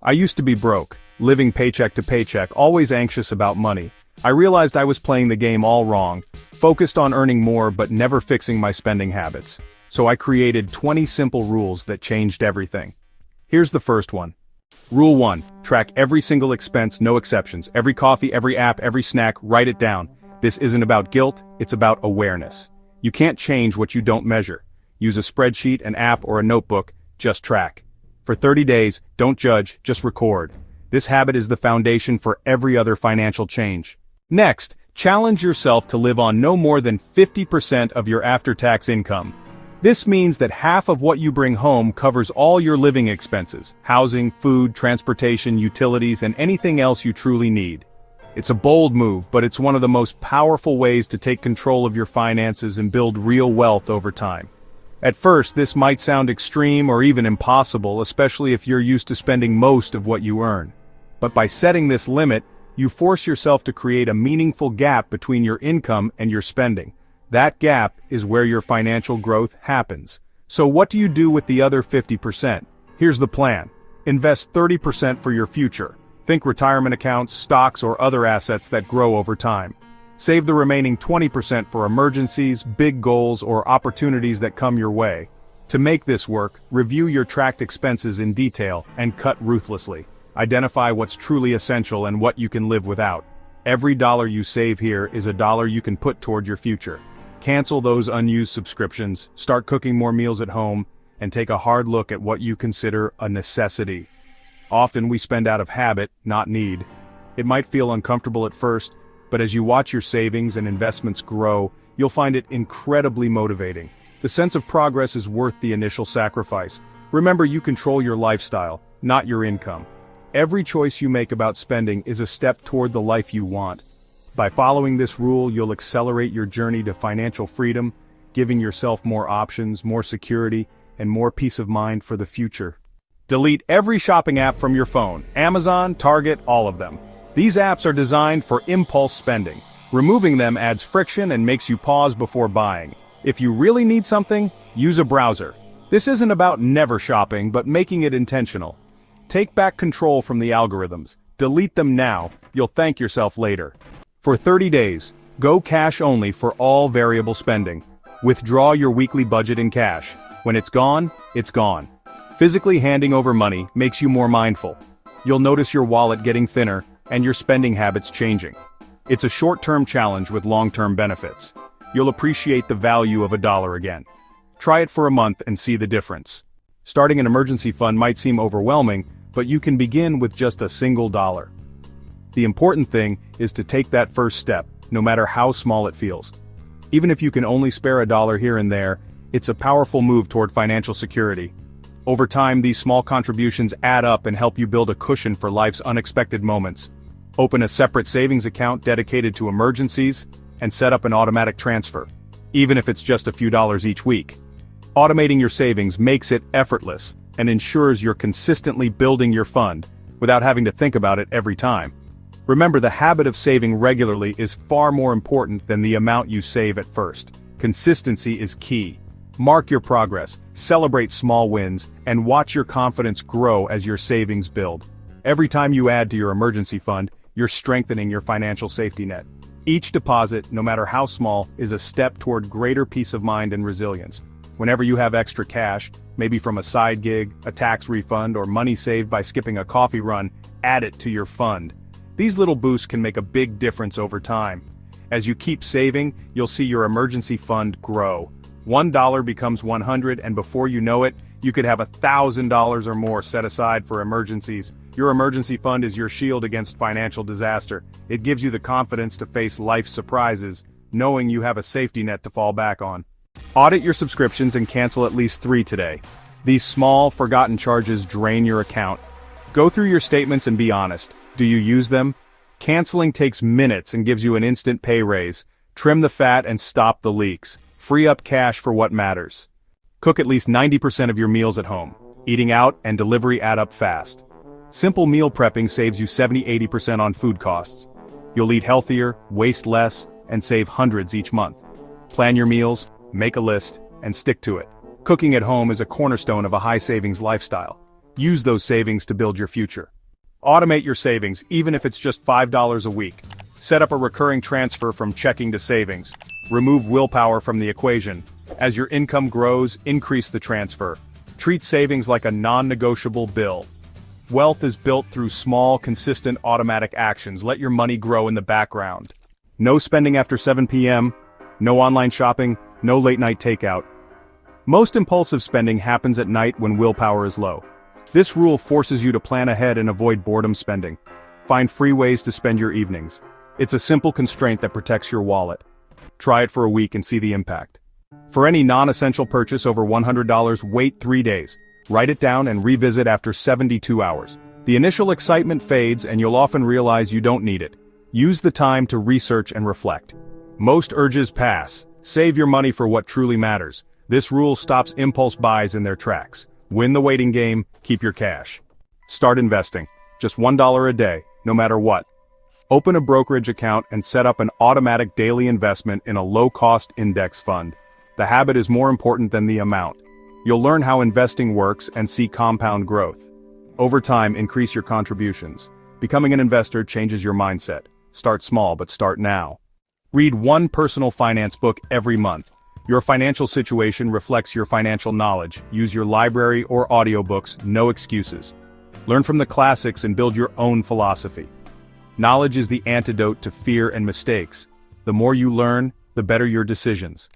I used to be broke, living paycheck to paycheck, always anxious about money. I realized I was playing the game all wrong, focused on earning more but never fixing my spending habits. So I created 20 simple rules that changed everything. Here's the first one. Rule 1. Track every single expense, no exceptions. Every coffee, every app, every snack, write it down. This isn't about guilt, it's about awareness. You can't change what you don't measure. Use a spreadsheet, an app, or a notebook, just track. For 30 days, don't judge, just record. This habit is the foundation for every other financial change. Next, challenge yourself to live on no more than 50% of your after-tax income. This means that half of what you bring home covers all your living expenses, housing, food, transportation, utilities, and anything else you truly need. It's a bold move, but it's one of the most powerful ways to take control of your finances and build real wealth over time. At first, this might sound extreme or even impossible, especially if you're used to spending most of what you earn. But by setting this limit, you force yourself to create a meaningful gap between your income and your spending. That gap is where your financial growth happens. So what do you do with the other 50%? Here's the plan. Invest 30% for your future. Think retirement accounts, stocks, or other assets that grow over time. Save the remaining 20% for emergencies, big goals, or opportunities that come your way. To make this work, review your tracked expenses in detail and cut ruthlessly. Identify what's truly essential and what you can live without. Every dollar you save here is a dollar you can put toward your future. Cancel those unused subscriptions, start cooking more meals at home, and take a hard look at what you consider a necessity. Often we spend out of habit, not need. It might feel uncomfortable at first, but as you watch your savings and investments grow, you'll find it incredibly motivating. The sense of progress is worth the initial sacrifice. Remember, you control your lifestyle, not your income. Every choice you make about spending is a step toward the life you want. By following this rule, you'll accelerate your journey to financial freedom, giving yourself more options, more security, and more peace of mind for the future. Delete every shopping app from your phone. Amazon, Target, all of them. These apps are designed for impulse spending. Removing them adds friction and makes you pause before buying. If you really need something, use a browser. This isn't about never shopping, but making it intentional. Take back control from the algorithms. Delete them now. You'll thank yourself later. For 30 days, go cash only for all variable spending. Withdraw your weekly budget in cash. When it's gone, it's gone. Physically handing over money makes you more mindful. You'll notice your wallet getting thinner and your spending habits changing. It's a short-term challenge with long-term benefits. You'll appreciate the value of a dollar again. Try it for a month and see the difference. Starting an emergency fund might seem overwhelming, but you can begin with just a single dollar. The important thing is to take that first step, no matter how small it feels. Even if you can only spare a dollar here and there, it's a powerful move toward financial security. Over time, these small contributions add up and help you build a cushion for life's unexpected moments. Open a separate savings account dedicated to emergencies, and set up an automatic transfer, even if it's just a few dollars each week. Automating your savings makes it effortless and ensures you're consistently building your fund without having to think about it every time. Remember, the habit of saving regularly is far more important than the amount you save at first. Consistency is key. Mark your progress, celebrate small wins, and watch your confidence grow as your savings build. Every time you add to your emergency fund, you're strengthening your financial safety net. Each deposit, no matter how small, is a step toward greater peace of mind and resilience. Whenever you have extra cash, maybe from a side gig, a tax refund, or money saved by skipping a coffee run, add it to your fund. These little boosts can make a big difference over time. As you keep saving, you'll see your emergency fund grow. $1 becomes $100, and before you know it, you could have $1,000 or more set aside for emergencies. Your emergency fund is your shield against financial disaster. It gives you the confidence to face life's surprises, knowing you have a safety net to fall back on. Audit your subscriptions and cancel at least 3 today. These small, forgotten charges drain your account. Go through your statements and be honest. Do you use them? Canceling takes minutes and gives you an instant pay raise. Trim the fat and stop the leaks. Free up cash for what matters. Cook at least 90% of your meals at home. Eating out and delivery add up fast. Simple meal prepping saves you 70–80% on food costs. You'll eat healthier, waste less, and save hundreds each month. Plan your meals, make a list, and stick to it. Cooking at home is a cornerstone of a high savings lifestyle. Use those savings to build your future. Automate your savings, even if it's just $5 a week. Set up a recurring transfer from checking to savings. Remove willpower from the equation. As your income grows, increase the transfer. Treat savings like a non-negotiable bill. Wealth is built through small, consistent, automatic actions. Let your money grow in the background. No spending after 7 p.m., no online shopping, no late-night takeout. Most impulsive spending happens at night when willpower is low. This rule forces you to plan ahead and avoid boredom spending. Find free ways to spend your evenings. It's a simple constraint that protects your wallet. Try it for a week and see the impact. For any non-essential purchase over $100, wait 3 days. Write it down and revisit after 72 hours. The initial excitement fades and you'll often realize you don't need it. Use the time to research and reflect. Most urges pass. Save your money for what truly matters. This rule stops impulse buys in their tracks. Win the waiting game, keep your cash. Start investing. Just $1 a day, no matter what. Open a brokerage account and set up an automatic daily investment in a low-cost index fund. The habit is more important than the amount. You'll learn how investing works and see compound growth. Over time, increase your contributions. Becoming an investor changes your mindset. Start small, but start now. Read one personal finance book every month. Your financial situation reflects your financial knowledge. Use your library or audiobooks, no excuses. Learn from the classics and build your own philosophy. Knowledge is the antidote to fear and mistakes. The more you learn, the better your decisions.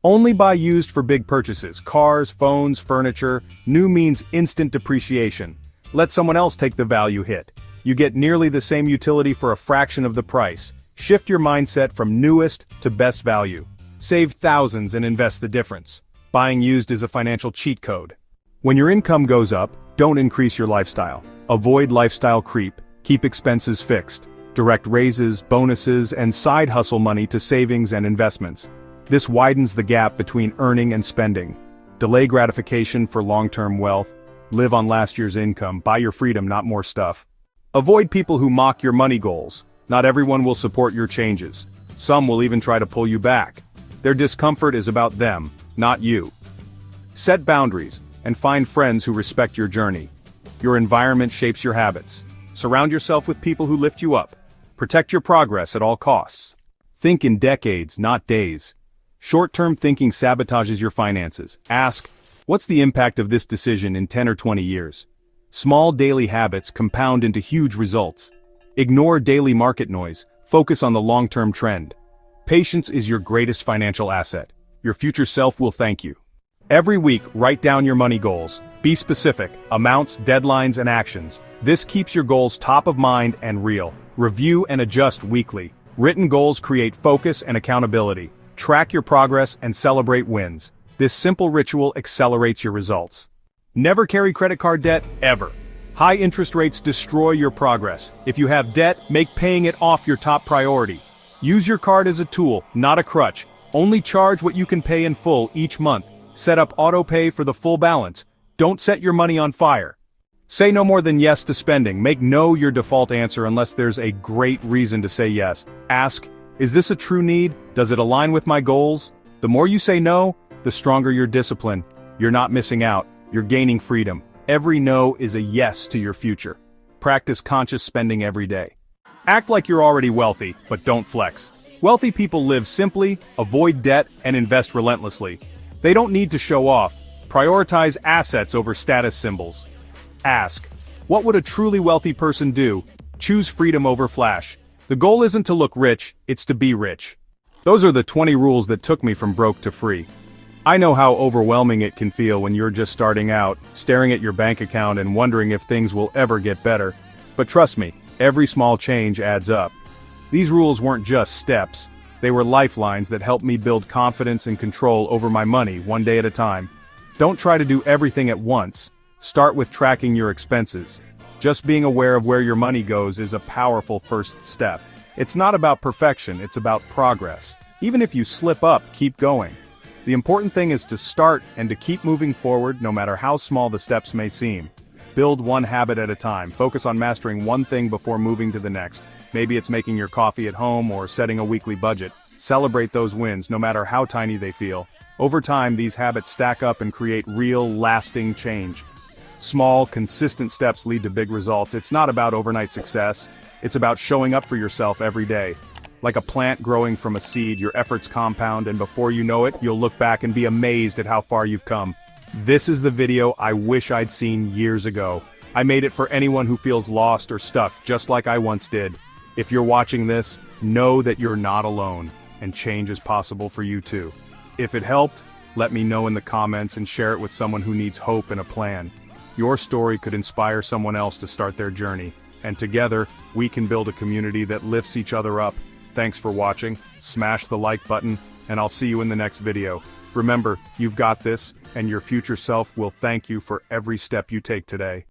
Only buy used for big purchases. Cars, phones, furniture. New means instant depreciation. Let someone else take the value hit. You get nearly the same utility for a fraction of the price. Shift your mindset from newest to best value. Save thousands and invest the difference. Buying used is a financial cheat code. When your income goes up, don't increase your lifestyle. Avoid lifestyle creep. Keep expenses fixed. Direct raises, bonuses, and side hustle money to savings and investments. This widens the gap between earning and spending. Delay gratification for long-term wealth. Live on last year's income. Buy your freedom, not more stuff. Avoid people who mock your money goals. Not everyone will support your changes. Some will even try to pull you back. Their discomfort is about them, not you. Set boundaries, and find friends who respect your journey. Your environment shapes your habits. Surround yourself with people who lift you up. Protect your progress at all costs. Think in decades, not days. Short-term thinking sabotages your finances. Ask, what's the impact of this decision in 10 or 20 years? Small daily habits compound into huge results. Ignore daily market noise. Focus on the long-term trend. Patience is your greatest financial asset. Your future self will thank you. Every week, write down your money goals. Be specific, amounts, deadlines, and actions. This keeps your goals top of mind and real. Review and adjust weekly. Written goals create focus and accountability. Track your progress and celebrate wins. This simple ritual accelerates your results. Never carry credit card debt, ever. High interest rates destroy your progress. If you have debt, make paying it off your top priority. Use your card as a tool, not a crutch. Only charge what you can pay in full each month. Set up auto pay for the full balance. Don't set your money on fire. Say no more than yes to spending. Make no your default answer unless there's a great reason to say yes. Ask, is this a true need? Does it align with my goals? The more you say no, the stronger your discipline. You're not missing out. You're gaining freedom. Every no is a yes to your future. Practice conscious spending every day. Act like you're already wealthy, but don't flex. Wealthy people live simply, avoid debt, and invest relentlessly. They don't need to show off. Prioritize assets over status symbols. Ask, what would a truly wealthy person do? Choose freedom over flash. The goal isn't to look rich, it's to be rich. Those are the 20 rules that took me from broke to free. I know how overwhelming it can feel when you're just starting out, staring at your bank account and wondering if things will ever get better. But trust me, every small change adds up. These rules weren't just steps. They were lifelines that helped me build confidence and control over my money one day at a time. Don't try to do everything at once. Start with tracking your expenses. Just being aware of where your money goes is a powerful first step. It's not about perfection, it's about progress. Even if you slip up, keep going. The important thing is to start and to keep moving forward no matter how small the steps may seem. Build one habit at a time. Focus on mastering one thing before moving to the next. Maybe it's making your coffee at home or setting a weekly budget. Celebrate those wins, no matter how tiny they feel. Over time, these habits stack up and create real, lasting change. Small, consistent steps lead to big results. It's not about overnight success. It's about showing up for yourself every day. Like a plant growing from a seed, your efforts compound, and before you know it, you'll look back and be amazed at how far you've come. This is the video I wish I'd seen years ago. I made it for anyone who feels lost or stuck, just like I once did. If you're watching this, know that you're not alone, and change is possible for you too. If it helped, let me know in the comments and share it with someone who needs hope and a plan. Your story could inspire someone else to start their journey, and together, we can build a community that lifts each other up. Thanks for watching, smash the like button, and I'll see you in the next video. Remember, you've got this, and your future self will thank you for every step you take today.